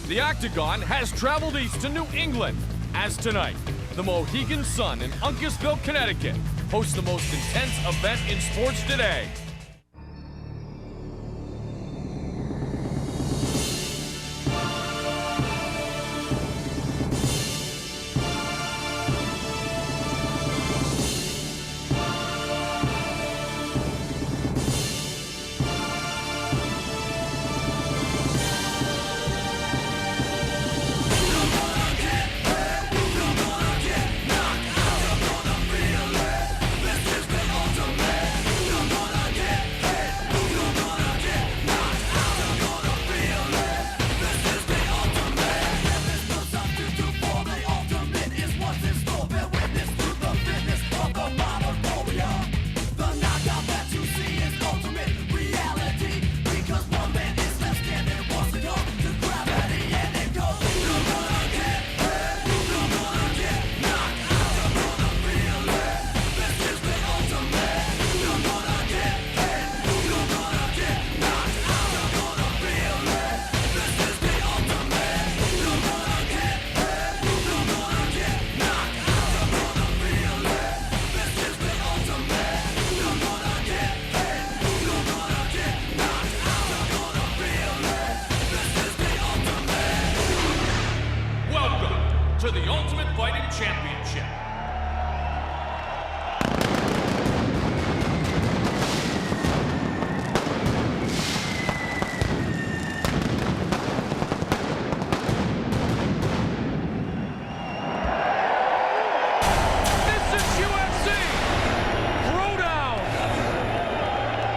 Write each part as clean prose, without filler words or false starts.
The Octagon has traveled east to New England, as tonight, the Mohegan Sun in Uncasville, Connecticut, hosts the most intense event in sports today. To the Ultimate Fighting Championship. This is UFC Throwdown.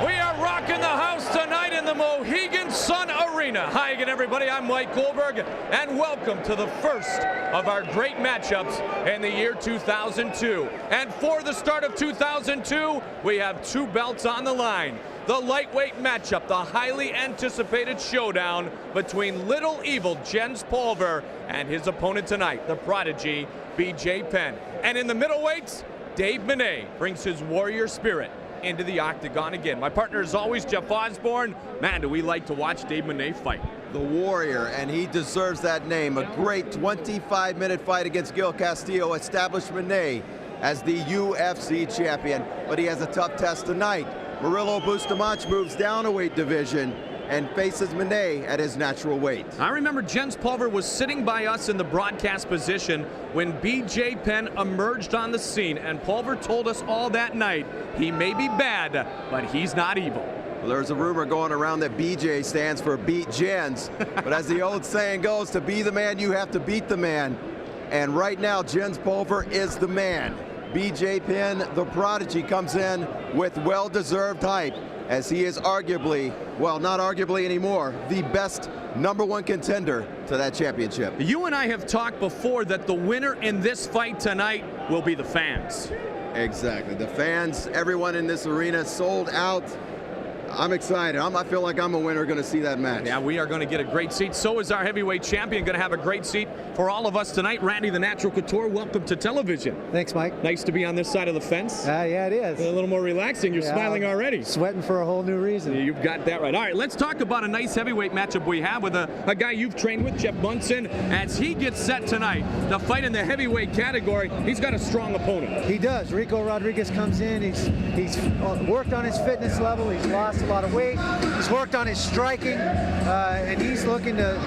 We are rocking the house tonight in the Mohegan Sun Arena. Hi again, everybody. I'm Mike Goldberg, and welcome to the first of our great matchups in the year 2002. And for the start of 2002, we have two belts on the line. The lightweight matchup, the highly anticipated showdown between Little Evil Jens Pulver and his opponent tonight, the prodigy BJ Penn. And in the middleweights, Dave Menne brings his warrior spirit into the octagon again. My partner is always Jeff Osborne. Man, do we like to watch Dave Menne fight. The Warrior, and he deserves that name. A great 25-minute fight against Gil Castillo established Menne as the UFC champion, but he has a tough test tonight. Murillo Bustamante moves down a weight division and faces Menne at his natural weight. I remember Jens Pulver was sitting by us in the broadcast position when BJ Penn emerged on the scene, and Pulver told us all that night, he may be bad, but he's not evil. Well, there's a rumor going around that BJ stands for Beat Jens, but as the old saying goes, to be the man, you have to beat the man. And right now, Jens Pulver is the man. BJ Penn, the prodigy, comes in with well-deserved hype, as he is arguably, well, not arguably anymore, the best #1 contender to that championship. You and I have talked before that the winner in this fight tonight will be the fans. Exactly. The fans, everyone in this arena sold out. I'm excited. I feel like I'm a winner going to see that match. Yeah, we are going to get a great seat. So is our heavyweight champion going to have a great seat for all of us tonight. Randy the Natural Couture, welcome to television. Thanks, Mike. Nice to be on this side of the fence. Yeah, it is. A little more relaxing. You're smiling already. Sweating for a whole new reason. You've got that right. All right, let's talk about a nice heavyweight matchup we have with a guy you've trained with, Jeff Munson, as he gets set tonight to fight in the heavyweight category. He's got a strong opponent. He does. Rico Rodriguez comes in. He's worked on his fitness level. He's lost a lot of weight. He's worked on his striking, and he's looking to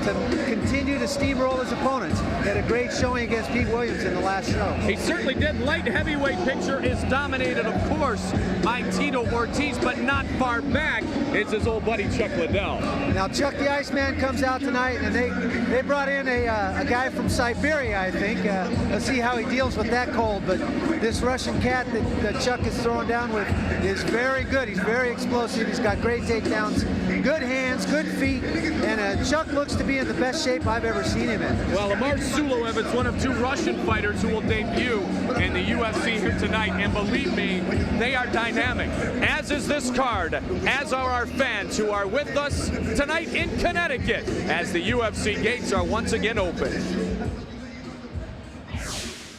continue to steamroll his opponents. He had a great showing against Pete Williams in the last show. He certainly did. Light heavyweight picture is dominated, of course, by Tito Ortiz, but not far back. It's his old buddy Chak Lidэл. Now Chuck the Iceman comes out tonight, and they brought in a guy from Siberia, I think. Let's see how he deals with that cold. But this Russian cat that Chuck is throwing down with is very good. He's very explosive. He's got great takedowns, good hands, good feet, and Chuck looks to be in the best shape I've ever seen him in. Well, Amar Suloev is one of two Russian fighters who will debut in the UFC here tonight, and believe me, they are dynamic, as is this card, as are our fans who are with us tonight in Connecticut, as the UFC gates are once again open.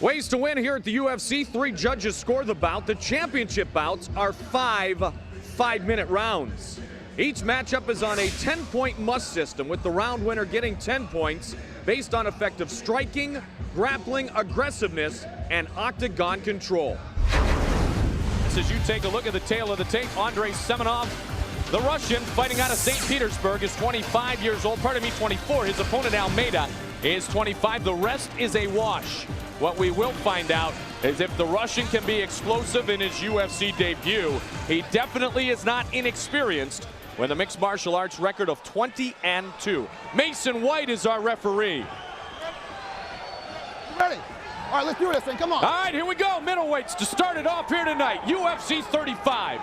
Ways to win here at the UFC. 3 judges score the bout. The championship bouts are 5 5-minute rounds. Each matchup is on a 10-point must system, with the round winner getting 10 points based on effective striking, grappling, aggressiveness, and octagon control. As you take a look at the tail of the tape, Andrey Semenov, the Russian fighting out of St. Petersburg, is 25 years old. Pardon me, 24. His opponent, Almeida, is 25. The rest is a wash. What we will find out is if the Russian can be explosive in his UFC debut. He definitely is not inexperienced with a mixed martial arts record of 20-2. Mason White is our referee. Ready? All right, let's do this thing. Come on. All right, here we go. Middleweights to start it off here tonight. UFC 35.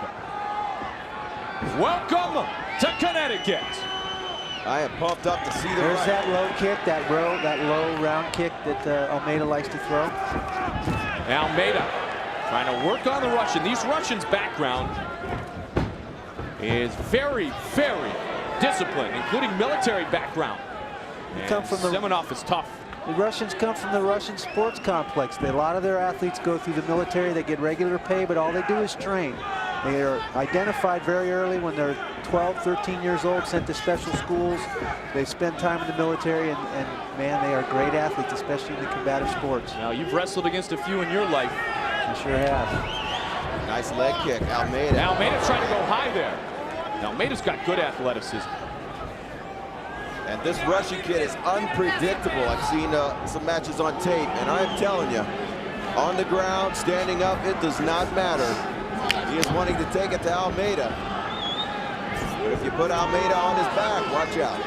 Welcome to Connecticut. I am pumped up to see the There's fight. that low kick, that low round kick that Almeida likes to throw. Almeida trying to work on the Russian. These Russians' background is very, very disciplined, including military background. And Semenov is tough. The Russians come from the Russian sports complex. A lot of their athletes go through the military. They get regular pay, but all they do is train. They are identified very early when they're 12, 13 years old, sent to special schools. They spend time in the military, and man, they are great athletes, especially in the combative sports. Now, you've wrestled against a few in your life. I sure have. Nice leg kick, Almeida. Almeida's trying to go high there. Almeida's got good athleticism. And this Russian kid is unpredictable. I've seen some matches on tape, and I'm telling you, on the ground, standing up, it does not matter. He is wanting to take it to Almeida. But if you put Almeida on his back, watch out.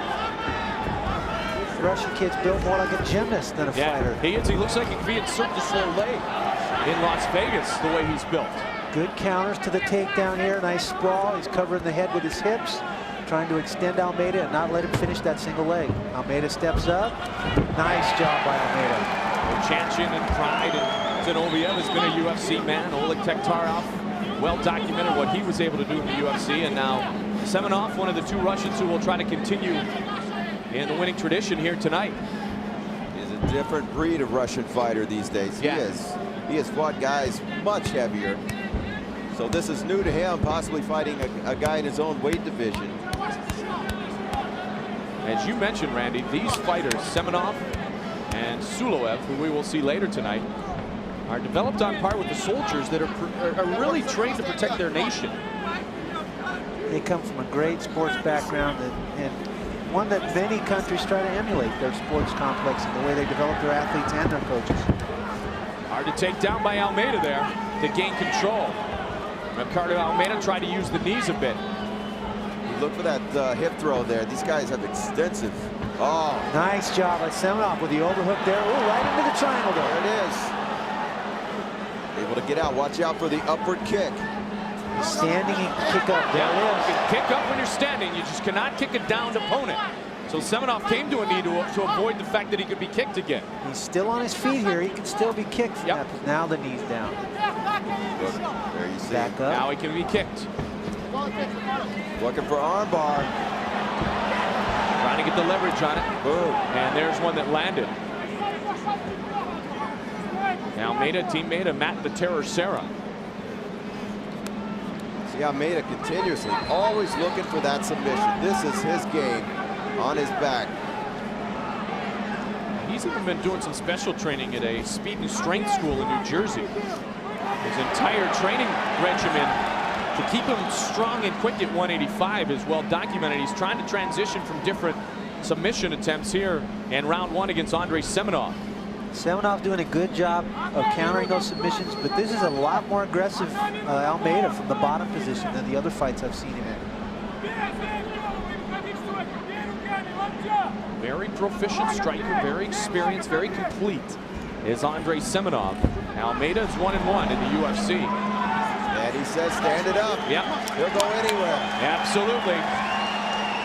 The Russian kid's built more like a gymnast than a fighter. He is. He looks like he could be in Cirque du Soleil in Las Vegas, the way he's built. Good counters to the takedown here. Nice sprawl. He's covering the head with his hips, trying to extend Almeida and not let him finish that single leg. Almeida steps up. Nice job by Almeida. Chanchin and Pride and Zinoviev has been a UFC man. Oleg Tektarov, well documented what he was able to do in the UFC. And now Semenov, one of the two Russians who will try to continue in the winning tradition here tonight. He's a different breed of Russian fighter these days. Yeah. He has fought guys much heavier. So this is new to him, possibly fighting a guy in his own weight division. As you mentioned, Randy, these fighters, Semenov and Suloev, who we will see later tonight, are developed on par with the soldiers that are really trained to protect their nation. They come from a great sports background and one that many countries try to emulate, their sports complex and the way they develop their athletes and their coaches. Hard to take down by Almeida there to gain control. Ricardo Almeida tried to use the knees a bit. Look for that hip throw there. These guys have extensive. Oh, nice job by Semenov with the overhook there. Ooh, right into the triangle there. There it is. Able to get out. Watch out for the upward kick. Standing and kick up. There it is. You can kick up when you're standing. You just cannot kick a downed opponent. So Semenov came to a knee to avoid the fact that he could be kicked again. He's still on his feet here. He can still be kicked from that. Now the knee's down. Look, there you see. Back up. Now he can be kicked. Looking for armbar. Trying to get the leverage on it. Boom. And there's one that landed. Almeida, teammate of Matt the Terror Serra. See Almeida continuously, always looking for that submission. This is his game, on his back. He's even been doing some special training at a speed and strength school in New Jersey. His entire training regimen to keep him strong and quick at 185 is well documented. He's trying to transition from different submission attempts here in round one against Andrey Semenov. Semenov doing a good job of countering those submissions, but this is a lot more aggressive Almeida from the bottom position than the other fights I've seen him in. Very proficient striker, very experienced, very complete is Andrey Semenov. Almeida is 1-1 in the UFC. And he says stand it up. Yep. He'll go anywhere. Absolutely.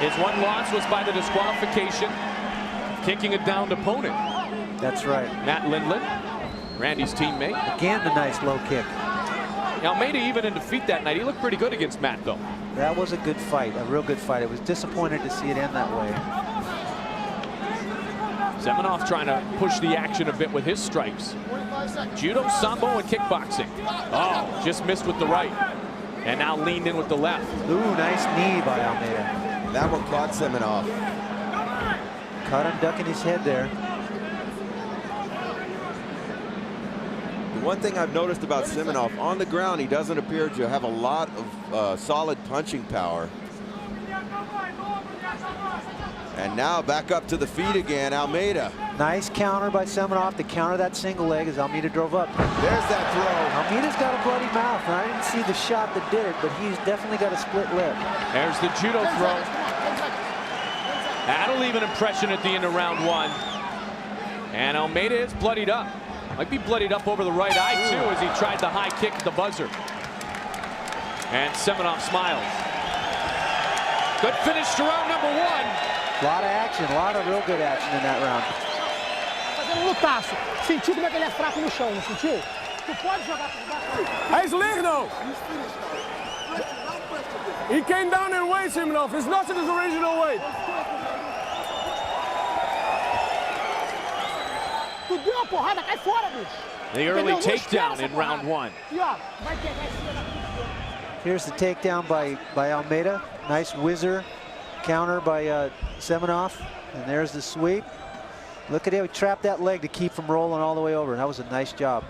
His one loss was by the disqualification, kicking a downed opponent. That's right. Matt Liddel, Randy's teammate. Again, the nice low kick. Almeida, even in defeat that night, he looked pretty good against Matt, though. That was a good fight, a real good fight. I was disappointed to see it end that way. Semenov trying to push the action a bit with his strikes. Judo, sambo, and kickboxing. Oh, just missed with the right. And now leaned in with the left. Ooh, nice knee by Almeida. That one caught Semenov. Caught him ducking his head there. The one thing I've noticed about Semenov, on the ground, he doesn't appear to have a lot of solid punching power. And now back up to the feet again, Almeida. Nice counter by Semenov to counter that single leg as Almeida drove up. There's that throw. Almeida's got a bloody mouth, and I didn't see the shot that did it, but he's definitely got a split lip. There's the judo throw. That'll leave an impression at the end of round 1. And Almeida is bloodied up. Might be bloodied up over the right eye, too, as he tried the high kick at the buzzer. And Semenov smiles. Good finish to round number 1. A lot of action, a lot of real good action in that round. Fazendo lutaço. Sentiu como é que ele é fraco no chão, não sentiu? Tu pode jogar por baixo. He's legal. He came down in weight, Semenov. It's not his original weight. Tu deu uma porrada, cai fora, bicho. The early takedown in round 1. E ó, vai pegar esse filho da puta. Here's the takedown by Almeida. Nice whizzer counter by Semenov. And there's the sweep. Look at him, he trapped that leg to keep from rolling all the way over. That was a nice job.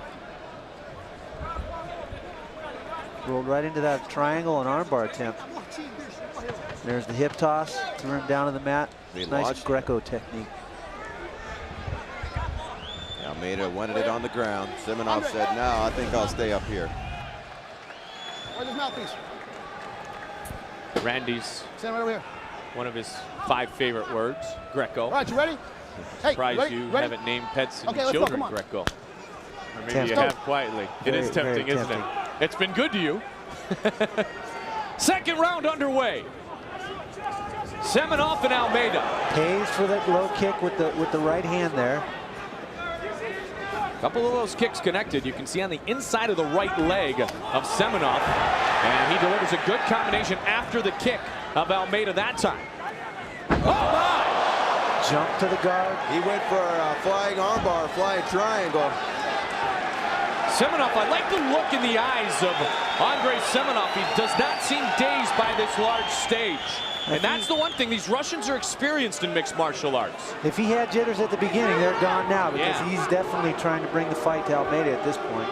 Rolled right into that triangle and armbar attempt. There's the hip toss, threw him down to the mat. Nice Greco technique. Almeida wanted it on the ground. Semenov said, no, I think I'll stay up here. Where's his mouthpiece? Randy's Stand right over here. one of his 5 favorite words, Greco. All right, you ready? Hey, Surprised ready? you Ready? haven't named pets and Okay, let's go, children come on. Greco. Or maybe Tempting. you have quietly. It is Very, tempting, very isn't it? tempting. It's been good to you. Second round underway. Semenov and Almeida. Pays for that low kick with the right hand there. A couple of those kicks connected. You can see on the inside of the right leg of Semenov. And he delivers a good combination after the kick of Almeida that time. Oh my! Jump to the guard. He went for a flying armbar, flying triangle. Semenov, I like the look in the eyes of Andrey Semenov. He does not seem dazed by this large stage. And that's the one thing, these Russians are experienced in mixed martial arts. If he had jitters at the beginning, they're gone now because Yeah. he's definitely trying to bring the fight to Almeida at this point.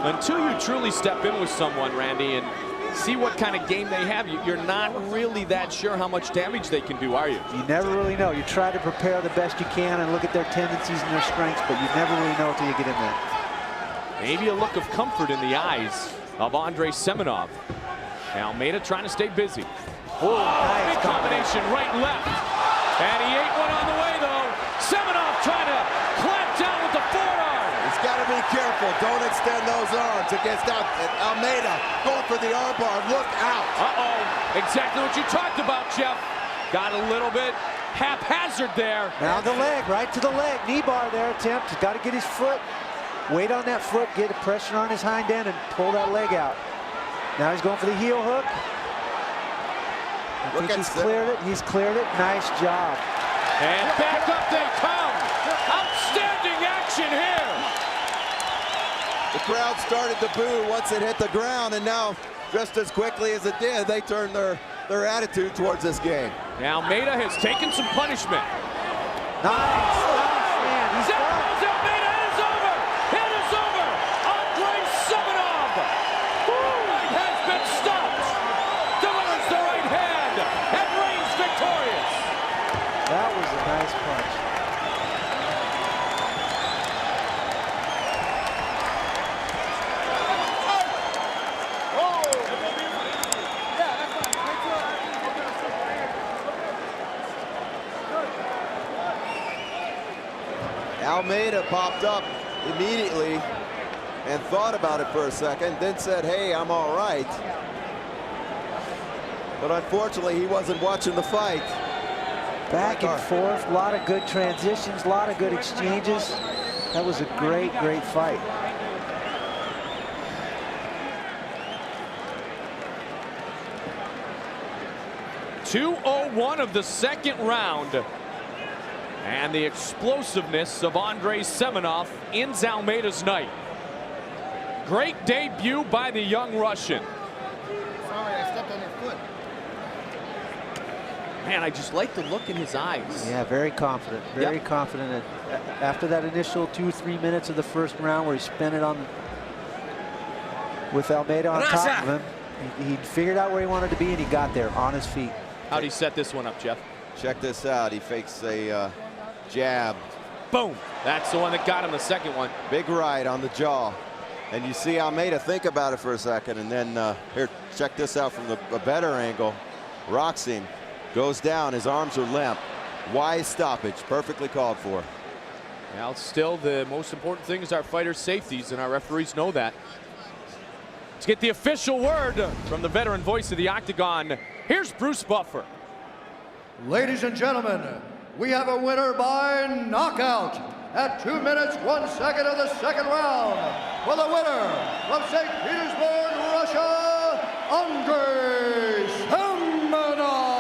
Until you truly step in with someone, Randy, and see what kind of game they have, you're not really that sure how much damage they can do, are you? You never really know. You try to prepare the best you can and look at their tendencies and their strengths, but you never really know until you get in there. Maybe a look of comfort in the eyes of Andrey Semenov. Almeida trying to stay busy. Oh, nice big combination, right, left. And he ate one on the way, though. Semenov trying to clamp down with the forearm. He's got to be careful. Don't extend those arms against Almeida. Going for the armbar. Look out. Uh-oh. Exactly what you talked about, Jeff. Got a little bit haphazard there. Now the leg, right to the leg. Knee bar there, attempt. He's got to get his foot. Wait on that foot, get a pressure on his hind end and pull that leg out. Now he's going for the heel hook. I think he's cleared it. He's cleared it. Nice job. And back up they come. Outstanding action here. The crowd started to boo once it hit the ground, and now, just as quickly as it did, they turned their attitude towards this game. Now Almeida has taken some punishment. Nice. Man, he's There done. goes Almeida. It is over. It is over. Andrey Semenov. Fight has been stopped. Delivers the right hand and reigns victorious. That was a nice punch. Almeida popped up immediately and thought about it for a second, then said, hey, I'm all right. But unfortunately, he wasn't watching the fight. Back and forth, a lot of good transitions, a lot of good exchanges. That was a great, great fight. .201 of the second round. And the explosiveness of Andrey Semenov ends Almeida's night. Great debut by the young Russian. Man, I just like the look in his eyes. Yeah, very confident. Very confident. After that initial 2-3 minutes of the first round where he spent it on with Almeida on top of him, he figured out where he wanted to be, and he got there on his feet. How'd he set this one up, Jeff? Check this out. He fakes a jab. Boom. That's the one that got him the second one. Big right on the jaw. And you see Almeida think about it for a second, and then here, check this out from a better angle. Rocks him, goes down, his arms are limp. Wise stoppage, perfectly called for. Now, still the most important thing is our fighters' safeties, and our referees know that. Let's get the official word from the veteran voice of the Octagon. Here's Bruce Buffer. Ladies and gentlemen, we have a winner by knockout at 2 minutes, 1 second of the second round. For the winner from St. Petersburg, Russia, Andrey Semenov.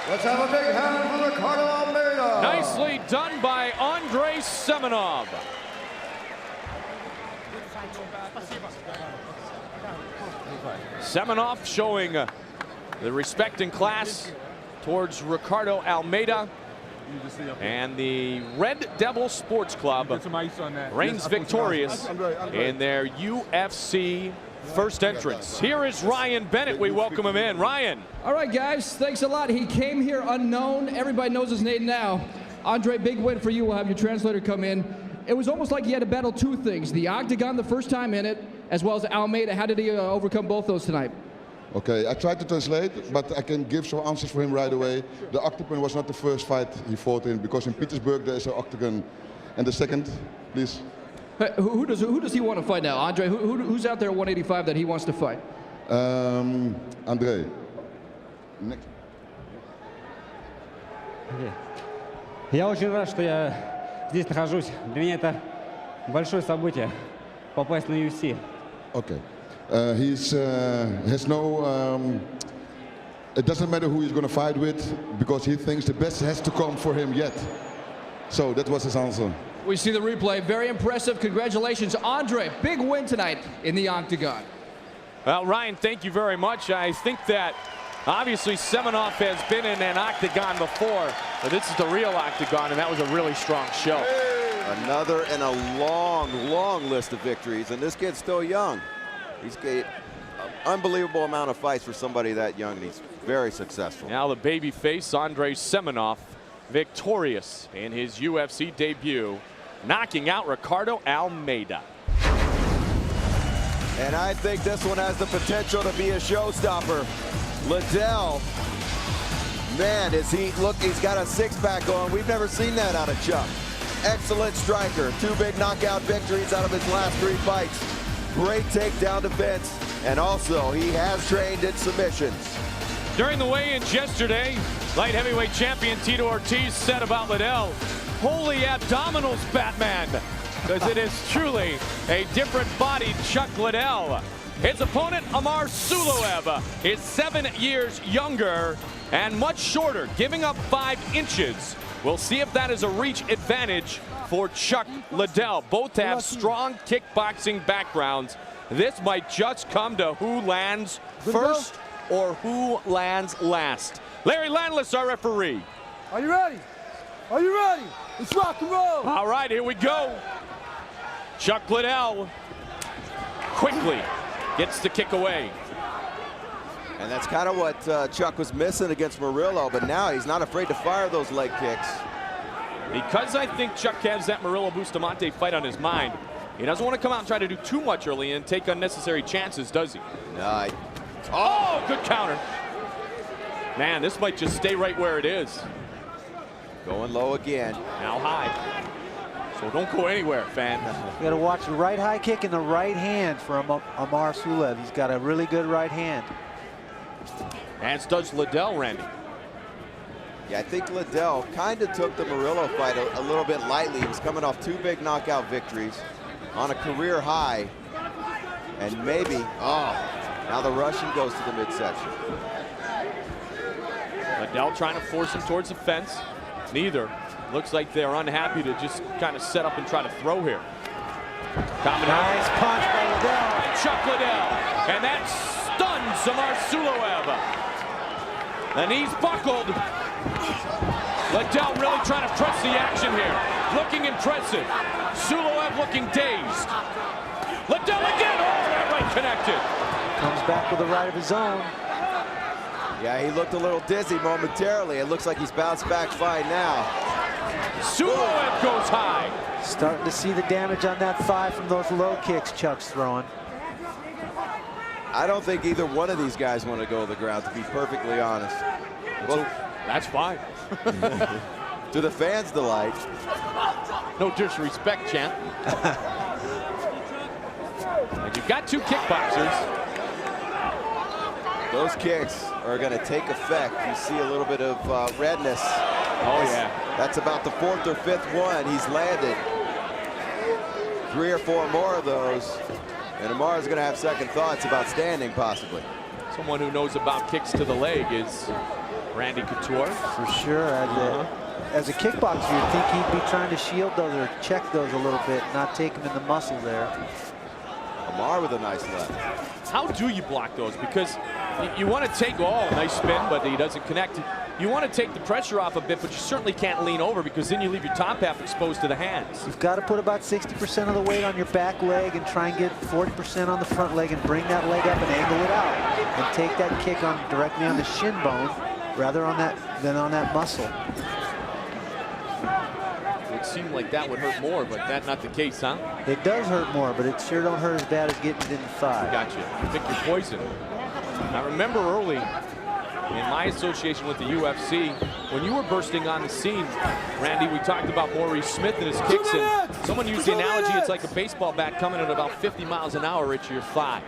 Let's have a big hand for Ricardo Almeida. Nicely done by Andrey Semenov. Semenov showing the respect and class towards Ricardo Almeida. And the Red Devil Sports Club reigns victorious in their UFC first entrance. Here is Ryan Bennett. We welcome him in. Ryan. All right, guys, thanks a lot. He came here unknown. Everybody knows his name now. Andre, big win for you. We'll have your translator come in. It was almost like he had to battle two things, the Octagon the first time in it, as well as Almeida. How did he overcome both those tonight? Okay, I tried to translate, but I can give some answers for him right away. The Octagon was not the first fight he fought in, because in Petersburg there is an Octagon. And the second, please. Who does he want to fight now? Andre, who's out there at 185 that he wants to fight? Andrei. Next. Я очень рад, что я здесь нахожусь. Для меня это большое событие попасть на UFC. Okay. He has no. It doesn't matter who he's going to fight with, because he thinks the best has to come for him yet. So that was his answer. We see the replay. Very impressive. Congratulations, Andre. Big win tonight in the Octagon. Well, Ryan, thank you very much. I think that obviously Semenov has been in an Octagon before, but this is the real Octagon, and that was a really strong show. Another in a long, long list of victories, and this kid's still young. He's got an unbelievable amount of fights for somebody that young, and he's very successful. Now the babyface, Andrey Semenov, victorious in his UFC debut, knocking out Ricardo Almeida. And I think this one has the potential to be a showstopper. Liddel, man, he's got a six-pack on. We've never seen that out of Chuck. Excellent striker, 2 big knockout victories out of his last 3 fights. Great takedown defense, and also he has trained in submissions. During the weigh-ins yesterday, light heavyweight champion Tito Ortiz said about Liddel, "Holy abdominals, Batman," because it is truly a different-bodied Chuck Liddell. His opponent, Amar Suloev, is 7 years younger and much shorter, giving up 5 inches. We'll see if that is a reach advantage for Chuck Liddell. Both have strong kickboxing backgrounds. This might just come to who lands first or who lands last. Larry Landless, our referee. Are you ready? Are you ready? Let's rock and roll. All right, here we go. Chuck Liddell quickly gets the kick away. And that's kind of what Chuck was missing against Murillo, but now he's not afraid to fire those leg kicks. Because I think Chuck has that Murillo-Bustamante fight on his mind, he doesn't want to come out and try to do too much early and take unnecessary chances, does he? No. Oh, good counter. Man, this might just stay right where it is. Going low again. Now high. So don't go anywhere, fan. You got to watch the right high kick in the right hand for Amar Suloev. He's got a really good right hand. As does Liddell, Randy. Yeah, I think Liddell kind of took the Murillo fight a little bit lightly. He was coming off 2 big knockout victories on a career high. And maybe, now the Russian goes to the midsection. Liddell trying to force him towards the fence. Neither. Looks like they're unhappy to just kind of set up and try to throw here. Nice punch by Liddell. Chuck Liddell. And that stuns Amar Suloev. The knees buckled. Liddel really trying to press the action here. Looking impressive. Suloev looking dazed. Liddel again. Oh, that right connected. Comes back with a right of his own. Yeah, he looked a little dizzy momentarily. It looks like he's bounced back fine now. Suloev goes high. Starting to see the damage on that thigh from those low kicks Chuck's throwing. I don't think either one of these guys want to go to the ground, to be perfectly honest. Well, that's fine. To the fans' delight. No disrespect, champ. And you've got two kickboxers. Those kicks are going to take effect. You see a little bit of redness. Oh, yeah. That's about the 4th or 5th one he's landed. 3 or 4 more of those. And Amar is going to have second thoughts about standing, possibly. Someone who knows about kicks to the leg is Randy Couture. For sure. As a kickboxer, you'd think he'd be trying to shield those or check those a little bit, not take them in the muscle there. Amar with a nice left. How do you block those? Because you want to take nice spin, but he doesn't connect. You want to take the pressure off a bit, but you certainly can't lean over because then you leave your top half exposed to the hands. You've got to put about 60% of the weight on your back leg and try and get 40% on the front leg and bring that leg up and angle it out. And take that kick on directly on the shin bone rather than on that muscle. It would seem like that would hurt more, but that's not the case, huh? It does hurt more, but it sure don't hurt as bad as getting it in the thigh. Gotcha. You pick your poison. I remember early in my association with the UFC, when you were bursting on the scene, Randy, we talked about Maurice Smith and his kicks, and someone used the analogy, it's like a baseball bat coming at about 50 miles an hour at your thigh.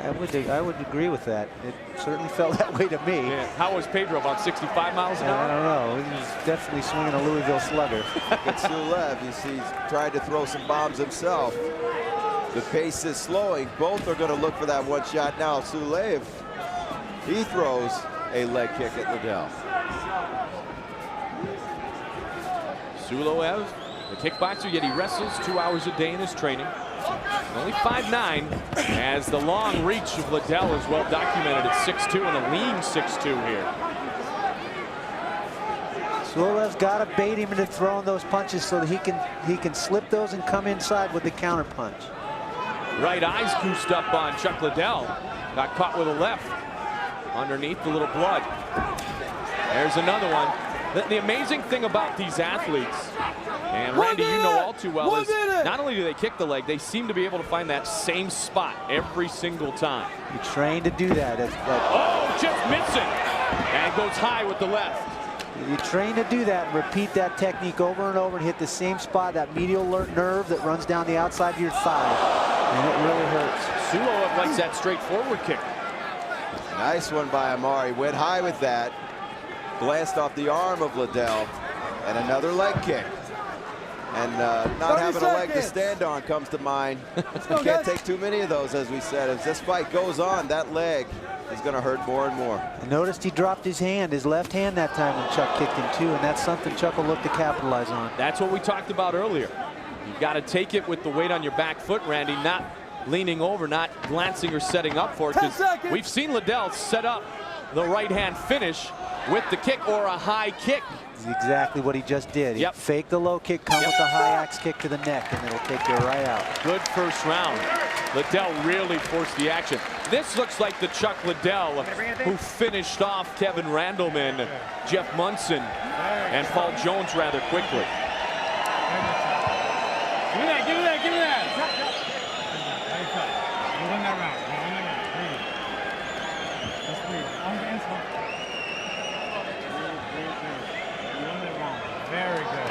I would agree with that. It certainly felt that way to me. Yeah. How was Pedro, about 65 miles an hour? I don't know. He was definitely swinging a Louisville slugger. But Suloev, he's tried to throw some bombs himself. The pace is slowing. Both are going to look for that one shot now. Suloev, he throws a leg kick at Liddel. Suloev, the kickboxer, yet he wrestles 2 hours a day in his training. Only 5'9", as the long reach of Liddel is well documented at 6'2", and a lean 6'2" here. Sulev's got to bait him into throwing those punches so that he can slip those and come inside with the counter punch. Right eye's goosed up on Chak Lidэл. Got caught with a left. Underneath, the little blood. There's another one. The amazing thing about these athletes, and Randy, you know all too well, is not only do they kick the leg, they seem to be able to find that same spot every single time. You train to do that. Oh, just missing. And goes high with the left. You train to do that and repeat that technique over and over and hit the same spot, that medial nerve that runs down the outside of your thigh. And it really hurts. Suloev likes that straightforward kick. Nice one by Amar. He went high with that. Glanced off the arm of Liddel. And another leg kick. And not having a leg to stand on comes to mind. You can't take too many of those, as we said. As this fight goes on, that leg is going to hurt more and more. I noticed he dropped his hand, his left hand that time when Chuck kicked him too, and that's something Chuck will look to capitalize on. That's what we talked about earlier. You've got to take it with the weight on your back foot, Randy, not leaning over, not glancing or setting up for it. Because we've seen Liddel set up the right hand finish with the kick or a high kick. Exactly what he just did. He faked the low kick, come with the high axe kick to the neck, and it'll take you right out. Good first round. Liddel really forced the action. This looks like the Chak Lidэл who finished off Kevin Randleman, Jeff Munson, and Paul Jones rather quickly. Give me that, give me that, give me that. You won that round. Just breathe. Very good.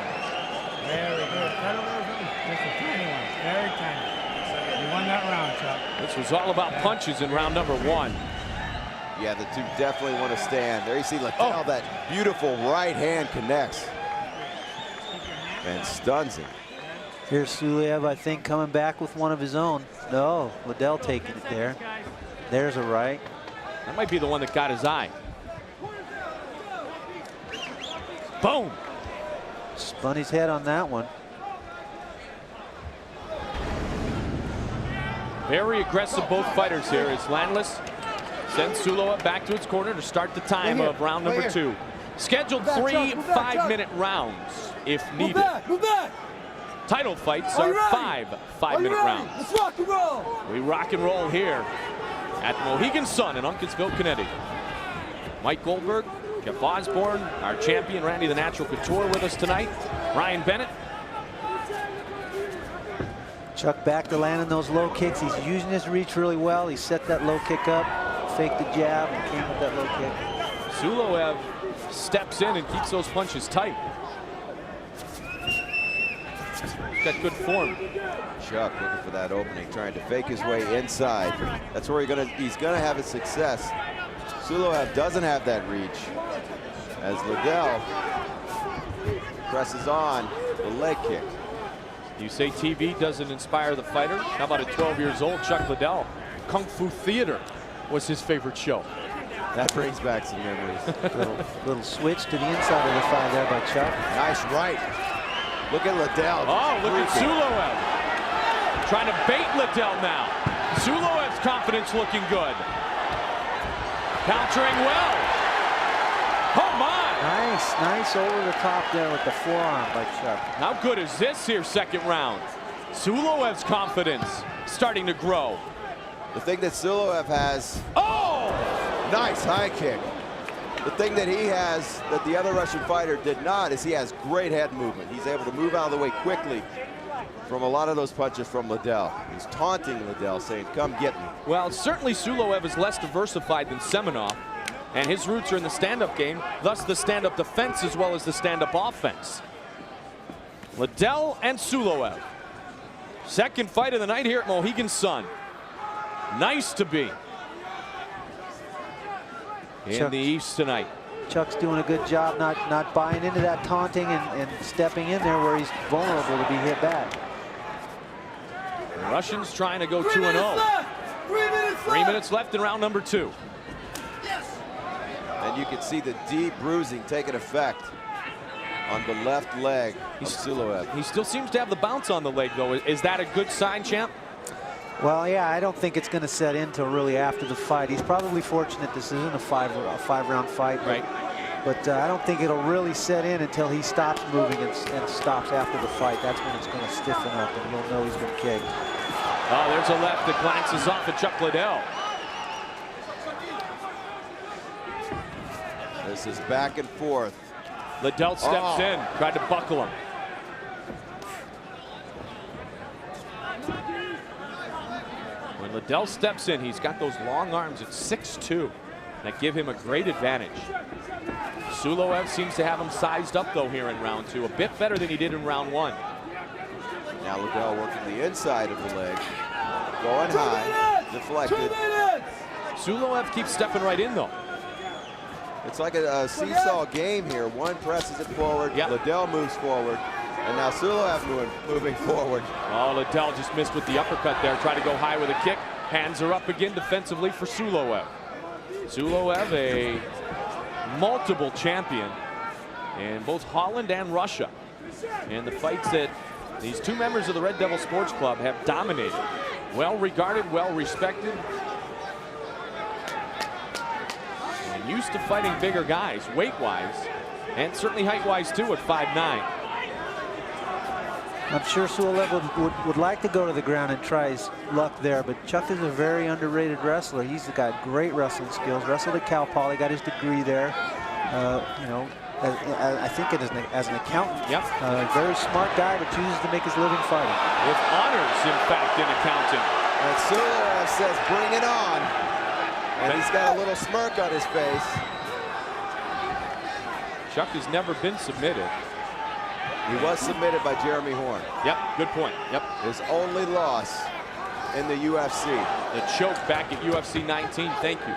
Very good. Just a tiny one. Very tiny. You won that round, Chuck. This was all about punches in round number 1. Yeah, the two definitely want to stand. There you see Liddel, that beautiful right hand connects and stuns him. Here's Suloev, I think, coming back with one of his own. No, Liddel taking it there. There's a right. That might be the one that got his eye. Boom. Spun his head on that one. Very aggressive, both fighters here, as Landless sends Suloev back to its corner to start the time of round number 2. Scheduled 3 5-minute rounds if needed. Move back. Title fights are 5 5-minute rounds. Let's rock and roll. We rock and roll here at Mohegan Sun in Uncasville, Connecticut. Mike Goldberg, Jeff Osborne, our champion Randy the Natural Couture with us tonight. Ryan Bennett. Chuck back to landing those low kicks. He's using his reach really well. He set that low kick up, faked the jab, and came with that low kick. Suloev steps in and keeps those punches tight. He's got good form. Chuck looking for that opening, trying to fake his way inside. That's where he's gonna have his success. Suloev doesn't have that reach as Liddel presses on the leg kick. You say TV doesn't inspire the fighter? How about at 12 years old, Chuck Liddell? Kung Fu Theater was his favorite show. That brings back some memories. little switch to the inside of the thigh there by Chuck. Nice right. Look at Liddell. Oh, look at Suloev. Trying to bait Liddell now. Suloev's confidence looking good. Countering well. Oh my! Nice over the top there with the forearm by Chuck. How good is this here, second round? Suloev's confidence starting to grow. The thing that Suloev has. Oh! Nice high kick. The thing that he has that the other Russian fighter did not is he has great head movement. He's able to move out of the way quickly from a lot of those punches from Liddell. He's taunting Liddell, saying, come get me. Well, certainly Suloev is less diversified than Semenov, and his roots are in the stand-up game, thus the stand-up defense as well as the stand-up offense. Liddell and Suloev. Second fight of the night here at Mohegan Sun. Nice to be in the East tonight. Chuck's doing a good job not buying into that taunting and stepping in there where he's vulnerable to be hit back. The Russians trying to go 2-0. 3 minutes left in round number 2. And you can see the deep bruising taking effect on the left leg of Suloev. He still seems to have the bounce on the leg, though. Is that a good sign, champ? Well, yeah, I don't think it's going to set in until really after the fight. He's probably fortunate this isn't a five-round fight. Right. But I don't think it'll really set in until he stops moving and stops after the fight. That's when it's going to stiffen up, and you'll know he's been kicked. Oh, there's a left that glances off at Chuck Liddell. This is back and forth. Liddell steps in, tried to buckle him. When Liddell steps in, he's got those long arms at 6'2" that give him a great advantage. Suloev seems to have him sized up, though, here in round 2, a bit better than he did in round 1. Now Liddell working the inside of the leg, going high, deflected. Suloev keeps stepping right in, though. It's like a seesaw game here. One presses it forward, Liddell moves forward, and now Suloev moving forward. Oh, Liddell just missed with the uppercut there. Try to go high with a kick. Hands are up again defensively for Suloev. Suloev, a multiple champion in both Holland and Russia. And the fights that these two members of the Red Devil Sports Club have dominated. Well regarded, well respected. And used to fighting bigger guys, weight-wise, and certainly height-wise too at 5'9". I'm sure Suloev would like to go to the ground and try his luck there, but Chuck is a very underrated wrestler. He's got great wrestling skills. Wrestled at Cal Poly, got his degree there. You know, I think it is as an accountant. Yep. Very smart guy, but chooses to make his living fighting. With honors, in fact, in accounting. And Suloev says, "Bring it on," and he's got a little smirk on his face. Chuck has never been submitted. He was submitted by Jeremy Horn. Yep, good point. Yep. His only loss in the UFC. The choke back at UFC 19. Thank you.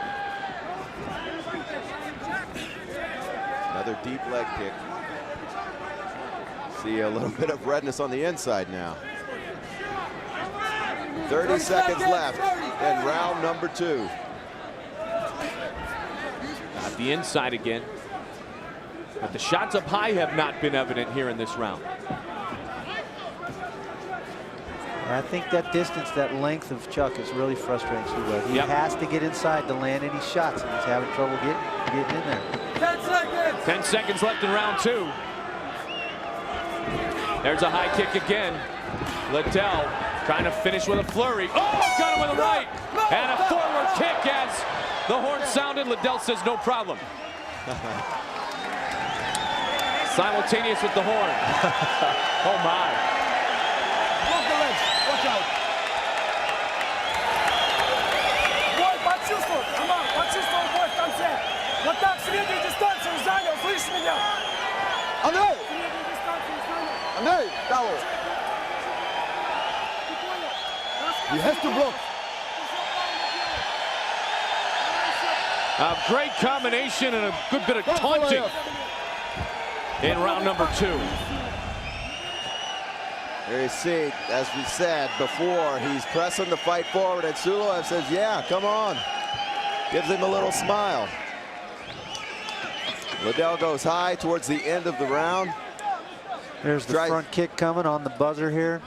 Another deep leg kick. See a little bit of redness on the inside now. 30 seconds left in round number 2. Got the inside again. But the shots up high have not been evident here in this round. I think that distance, that length of Chuck is really frustrating Suloev. He has to get inside to land any shots, and he's having trouble getting in there. 10 seconds. 10 seconds left in round 2. There's a high kick again. Liddel trying to finish with a flurry. Oh, got him with a right. And a forward kick as the horn sounded. Liddel says no problem. Simultaneous with the horn. Oh my. Look the legs. Watch out. Бой почувствовал. Амар, почувствовал бой в конце. Вот так, среднюю дистанцию занял. Слышишь меня? Андрей! Среднюю дистанцию занял. Андрей, bravo. He has to block. A great combination and a good bit of taunting in round number 2. There you see, as we said before, he's pressing the fight forward, and Suloev says, yeah, come on. Gives him a little smile. Liddel goes high towards the end of the round. There's the front kick coming on the buzzer here.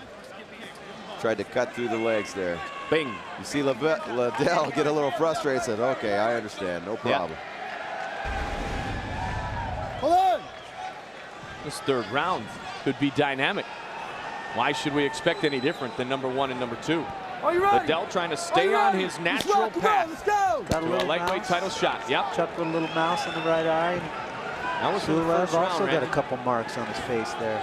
Tried to cut through the legs there. Bing. You see Liddel get a little frustrated, said, okay, I understand, no problem. Hold on. This third round could be dynamic. Why should we expect any different than number 1 and number 2? Are you ready? Liddel trying to stay on his natural path Let's go. Got a to a little lightweight mouse. title shot. Yep. Chuck with a little mouse in the right eye. That was the Suloev first round, also got Randy. a couple marks on his face there.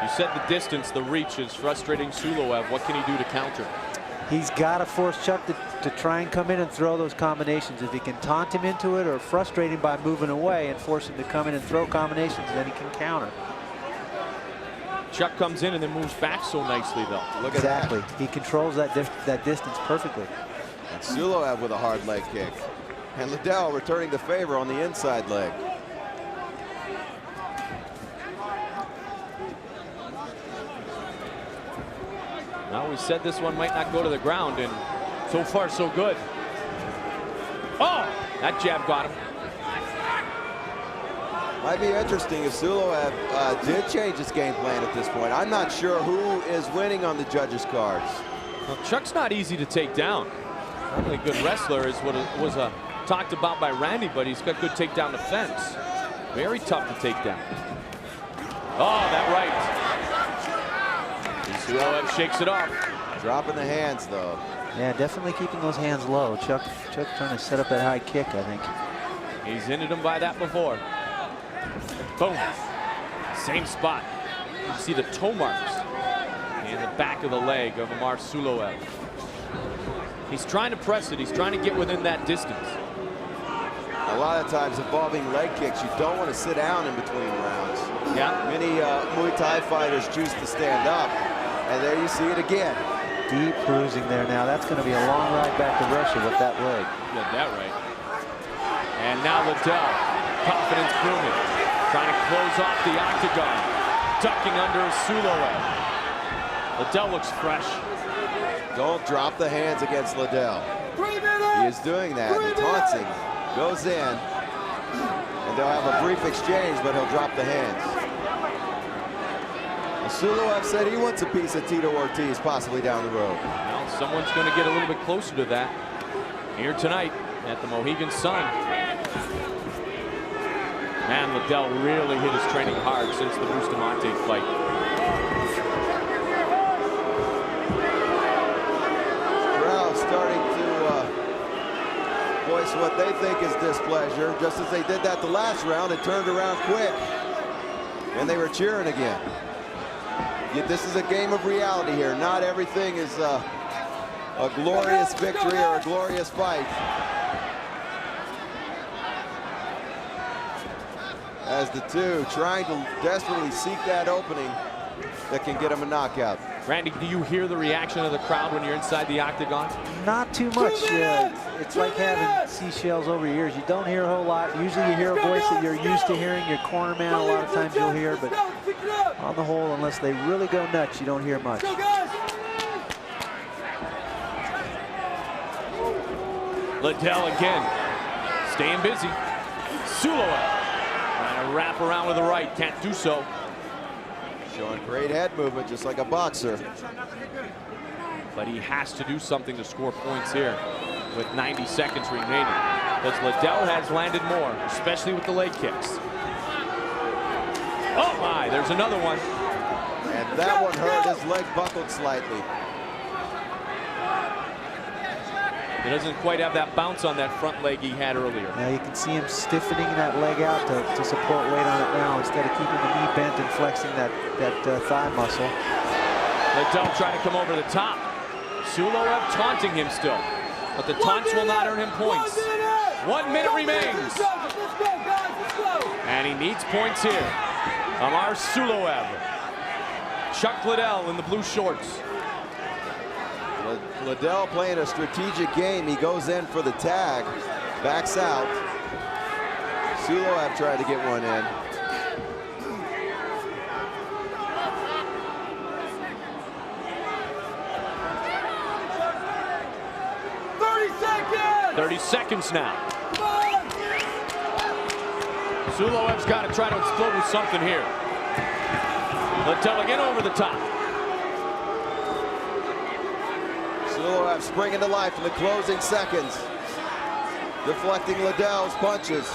You said the distance, the reach is frustrating Suloev. What can he do to counter? He's got to force Chuck to try and come in and throw those combinations. If he can taunt him into it or frustrate him by moving away and force him to come in and throw combinations, then he can counter. Chuck comes in and then moves back so nicely, though. Look at that. Exactly. He controls that distance perfectly. And Suloev with a hard leg kick. And Liddel returning the favor on the inside leg. Now, we said this one might not go to the ground, and so far, so good. Oh, that jab got him. Might be interesting if Suloev did change his game plan at this point. I'm not sure who is winning on the judges' cards. Well, Chuck's not easy to take down. Not only a good wrestler is what was talked about by Randy, but he's got good takedown defense. Very tough to take down. Oh, that right. Suloev shakes it off. Dropping the hands, though. Yeah, definitely keeping those hands low. Chuck trying to set up that high kick, I think. He's ended him by that before. Boom. Same spot. You see the toe marks in the back of the leg of Amar Suloev. He's trying to press it. He's trying to get within that distance. A lot of times involving leg kicks, you don't want to sit down in between rounds. Yeah. Many Muay Thai fighters choose to stand up. And there you see it again. Deep bruising there now. That's going to be a long ride back to Russia with that leg. You got that right. And now Liddel, confidence booming, trying to close off the octagon, ducking under Suloev. Liddel looks fresh. Don't drop the hands against Liddel. He is doing that. The taunting goes in, and they'll have a brief exchange, but he'll drop the hands. Suloev said he wants a piece of Tito Ortiz possibly down the road. Well, someone's going to get a little bit closer to that here tonight at the Mohegan Sun. Man, Liddel really hit his training hard since the Bustamante fight. Crowd starting to voice what they think is displeasure. Just as they did that the last round, it turned around quick. And they were cheering again. This is a game of reality here. Not everything is a glorious victory or a glorious fight. As the two trying to desperately seek that opening that can get him a knockout. Randy, do you hear the reaction of the crowd when you're inside the octagon? Not too much. It's like having seashells over your ears. You don't hear a whole lot. Usually you hear a voice that you're used to hearing. Your corner man, a lot of times you'll hear, but on the whole, unless they really go nuts, you don't hear much. Liddel again, staying busy. Suloev trying to wrap around with the right, can't do so. Showing great head movement, just like a boxer. But he has to do something to score points here with 90 seconds remaining, because Liddel has landed more, especially with the leg kicks. Oh my, there's another one. And that one hurt, his leg buckled slightly. He doesn't quite have that bounce on that front leg he had earlier. Now you can see him stiffening that leg out to support weight on it now, instead of keeping the knee bent and flexing that thigh muscle. Liddel trying to come over the top. Suloev taunting him still, but the taunts will not earn him points. 1 minute remains. And he needs points here. Amar Suloev. Chak Lidэл in the blue shorts. Liddel playing a strategic game. He goes in for the tag, backs out. Suloev tried to get one in. Seconds. 30 seconds now. Suloev's got to try to explode with something here. Liddel again over the top. Suloev springing to life in the closing seconds, deflecting Liddel's punches.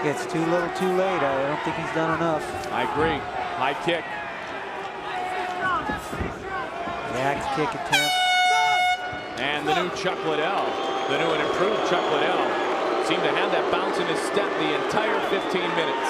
It's too little too late. I don't think he's done enough. I agree. High kick. Back kick attempt. And the new Chak Lidэл, the new and improved Chak Lidэл, seemed to have that bounce in his step the entire 15 minutes.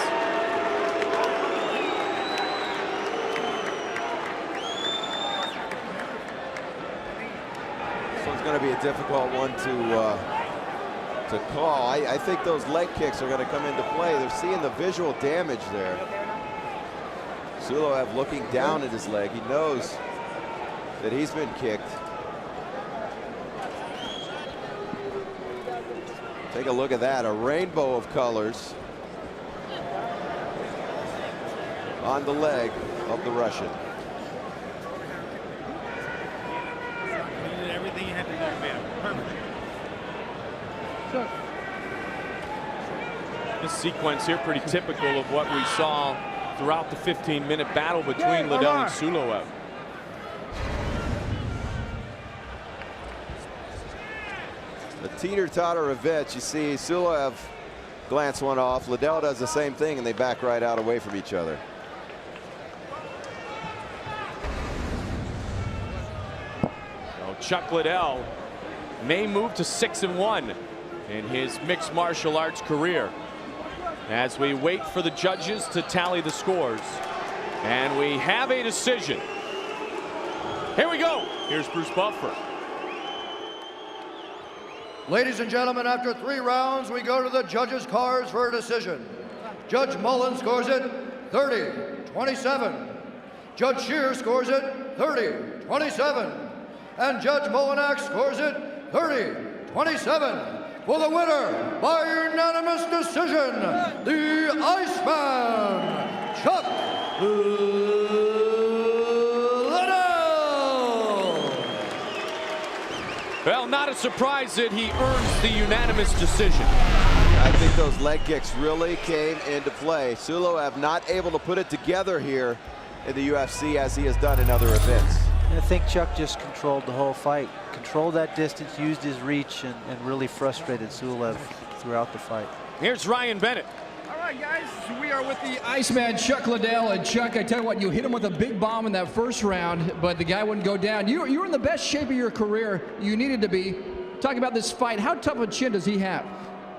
So it's going to be a difficult one to call. I think those leg kicks are going to come into play. They're seeing the visual damage there. Suloev looking down at his leg. He knows that he's been kicked. Take a look at that, a rainbow of colors on the leg of the Russian. You did everything you had to do, man. Perfect. This sequence here pretty typical of what we saw throughout the 15-minute battle between Liddel and Suloev. The teeter-totter event, you see Suloev glance one off, Liddel does the same thing, and they back right out away from each other. So Chak Lidэл may move to 6-1 in his mixed martial arts career, as we wait for the judges to tally the scores. And we have a decision. Here we go. Here's Bruce Buffer. Ladies and gentlemen, after 3 rounds, we go to the judges' cards for a decision. Judge Mullen scores it 30-27. Judge Shear scores it 30-27. And Judge Molinak scores it 30-27. For the winner, by unanimous decision, the Iceman, Chak Lidэл. Well, not a surprise that he earns the unanimous decision. I think those leg kicks really came into play. Suloev not able to put it together here in the UFC as he has done in other events. I think Chuck just controlled the whole fight. Controlled that distance, used his reach, and really frustrated Suloev throughout the fight. Here's Ryan Bennett. All right, guys, we are with the Iceman, Chak Lidэл. And Chuck, I tell you what, you hit him with a big bomb in that first round, but the guy wouldn't go down. You were in the best shape of your career you needed to be. Talking about this fight, how tough a chin does he have?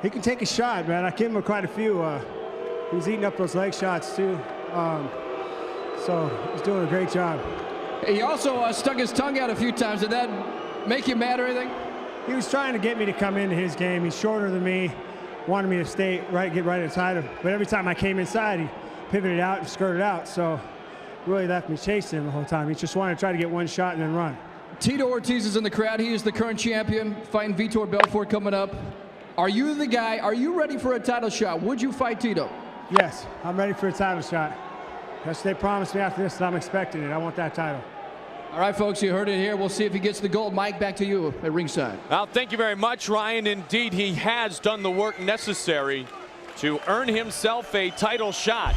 He can take a shot, man. I gave him quite a few. He was eating up those leg shots, too. So he's doing a great job. He also stuck his tongue out a few times. Did that make you mad or anything? He was trying to get me to come into his game. He's shorter than me. Wanted me to stay right, get right inside him. But every time I came inside, he pivoted out and skirted out. So really left me chasing him the whole time. He just wanted to try to get one shot and then run. Tito Ortiz is in the crowd. He is the current champion, fighting Vitor Belfort coming up. Are you the guy? Are you ready for a title shot? Would you fight Tito? Yes, I'm ready for a title shot. That's what they promised me after this, and I'm expecting it. I want that title. All right, folks, you heard it here. We'll see if he gets the gold. Mike, back to you at ringside. Well, thank you very much, Ryan. Indeed, he has done the work necessary to earn himself a title shot.